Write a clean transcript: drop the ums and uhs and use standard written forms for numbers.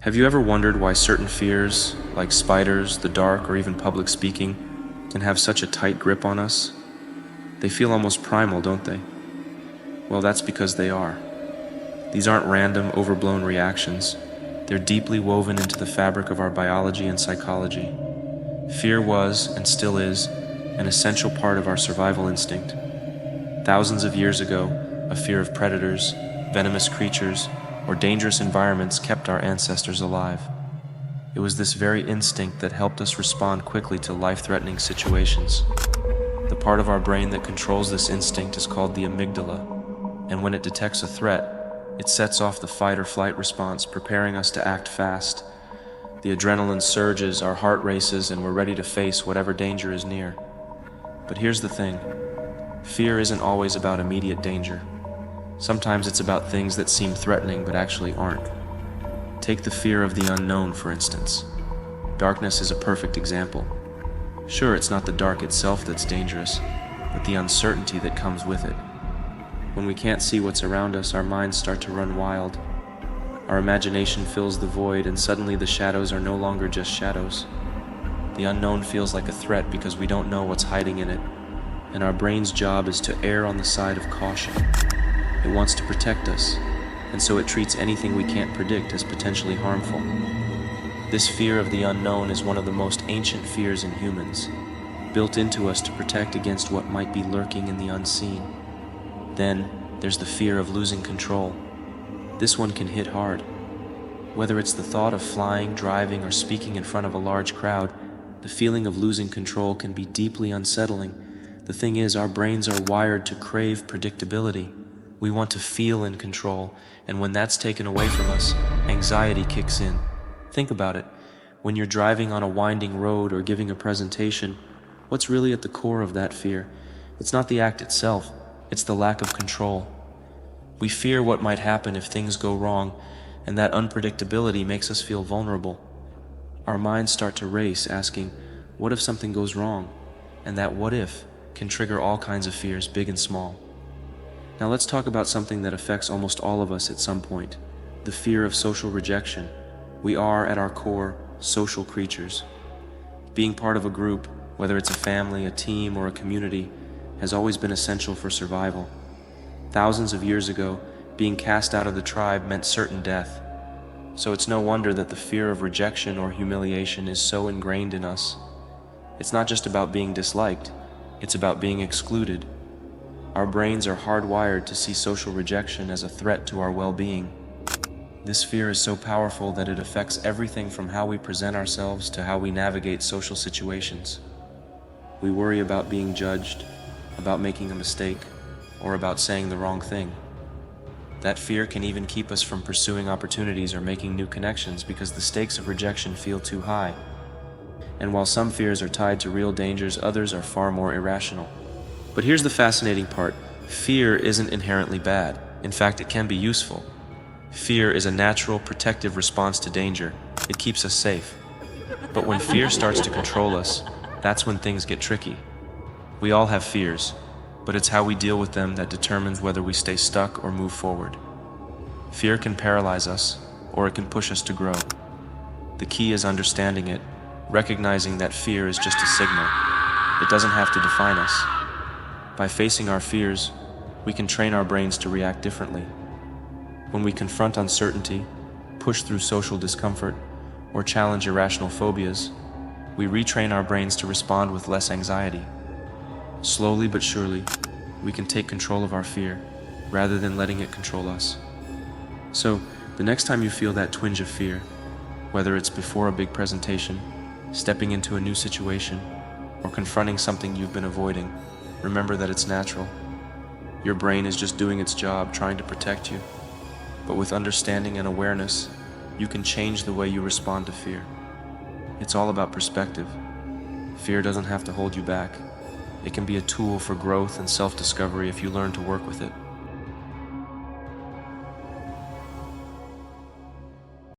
Have you ever wondered why certain fears, like spiders, the dark, or even public speaking, can have such a tight grip on us? They feel almost primal, don't they? Well, that's because they are. These aren't random, overblown reactions. They're deeply woven into the fabric of our biology and psychology. Fear was, and still is, an essential part of our survival instinct. Thousands of years ago, a fear of predators, venomous creatures, or dangerous environments kept our ancestors alive. It was this very instinct that helped us respond quickly to life-threatening situations. The part of our brain that controls this instinct is called the amygdala, and when it detects a threat, it sets off the fight or flight response, preparing us to act fast. The adrenaline surges, our heart races, and we're ready to face whatever danger is near. But here's the thing. Fear isn't always about immediate danger. Sometimes it's about things that seem threatening but actually aren't. Take the fear of the unknown, for instance. Darkness is a perfect example. Sure, it's not the dark itself that's dangerous, but the uncertainty that comes with it. When we can't see what's around us, our minds start to run wild. Our imagination fills the void, and suddenly the shadows are no longer just shadows. The unknown feels like a threat because we don't know what's hiding in it, and our brain's job is to err on the side of caution. It wants to protect us, and so it treats anything we can't predict as potentially harmful. This fear of the unknown is one of the most ancient fears in humans, built into us to protect against what might be lurking in the unseen. Then, there's the fear of losing control. This one can hit hard. Whether it's the thought of flying, driving, or speaking in front of a large crowd, the feeling of losing control can be deeply unsettling. The thing is, our brains are wired to crave predictability. We want to feel in control, and when that's taken away from us, anxiety kicks in. Think about it. When you're driving on a winding road or giving a presentation, what's really at the core of that fear? It's not the act itself, it's the lack of control. We fear what might happen if things go wrong, and that unpredictability makes us feel vulnerable. Our minds start to race, asking, what if something goes wrong? And that what if can trigger all kinds of fears, big and small. Now let's talk about something that affects almost all of us at some point, the fear of social rejection. We are, at our core, social creatures. Being part of a group, whether it's a family, a team, or a community, has always been essential for survival. Thousands of years ago, being cast out of the tribe meant certain death. So it's no wonder that the fear of rejection or humiliation is so ingrained in us. It's not just about being disliked, it's about being excluded. Our brains are hardwired to see social rejection as a threat to our well-being. This fear is so powerful that it affects everything from how we present ourselves to how we navigate social situations. We worry about being judged, about making a mistake, or about saying the wrong thing. That fear can even keep us from pursuing opportunities or making new connections because the stakes of rejection feel too high. And while some fears are tied to real dangers, others are far more irrational. But here's the fascinating part. Fear isn't inherently bad. In fact, it can be useful. Fear is a natural, protective response to danger. It keeps us safe. But when fear starts to control us, that's when things get tricky. We all have fears, but it's how we deal with them that determines whether we stay stuck or move forward. Fear can paralyze us, or it can push us to grow. The key is understanding it, recognizing that fear is just a signal. It doesn't have to define us. By facing our fears, we can train our brains to react differently. When we confront uncertainty, push through social discomfort, or challenge irrational phobias, we retrain our brains to respond with less anxiety. Slowly but surely, we can take control of our fear, rather than letting it control us. So, the next time you feel that twinge of fear, whether it's before a big presentation, stepping into a new situation, or confronting something you've been avoiding, remember that it's natural. Your brain is just doing its job, trying to protect you. But with understanding and awareness, you can change the way you respond to fear. It's all about perspective. Fear doesn't have to hold you back. It can be a tool for growth and self-discovery if you learn to work with it.